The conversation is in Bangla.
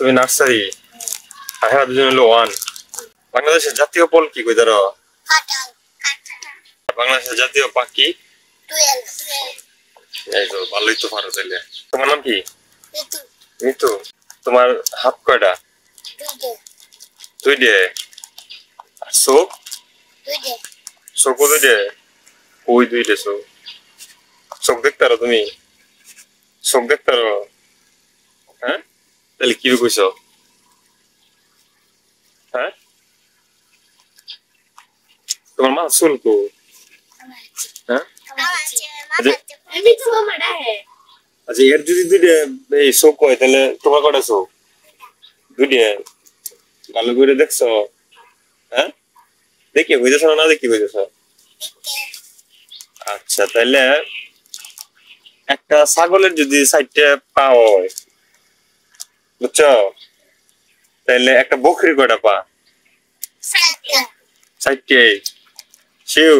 তুমি নার্সারি আর হ্যাঁ দুজন হলো ওয়ান। বাংলাদেশের জাতীয় ফল কি কই ধরো? বাংলাদেশের জাতীয় পাখি? এই তো ভালোই তো পারো তাইলে। তোমার নাম কি? মিতু। তোমার হাত কয়টা? দুইটে। আর চোখ? চোখও দুইটে? ওই দুইটে চোখ। চোখ দেখতে পারো তুমি? চোখ দেখতে পারো? হ্যাঁ তাহলে কি কইছো? হ্যাঁ তোমার মা চুল কো? হ্যাঁ আচ্ছা এর যদি দুইটা এই চোখ হয় তাহলে তোমার কটা চোখ? দুইটা। ভালো করে দেখছো? হ্যাঁ দেখি বুঝেছ না দেখি বুঝেছ? আচ্ছা তাহলে একটা ছাগলের যদি 4টা পা হয় বুঝছো, তাহলে একটা বকরির কয়টা পা? 4টে। শিওর?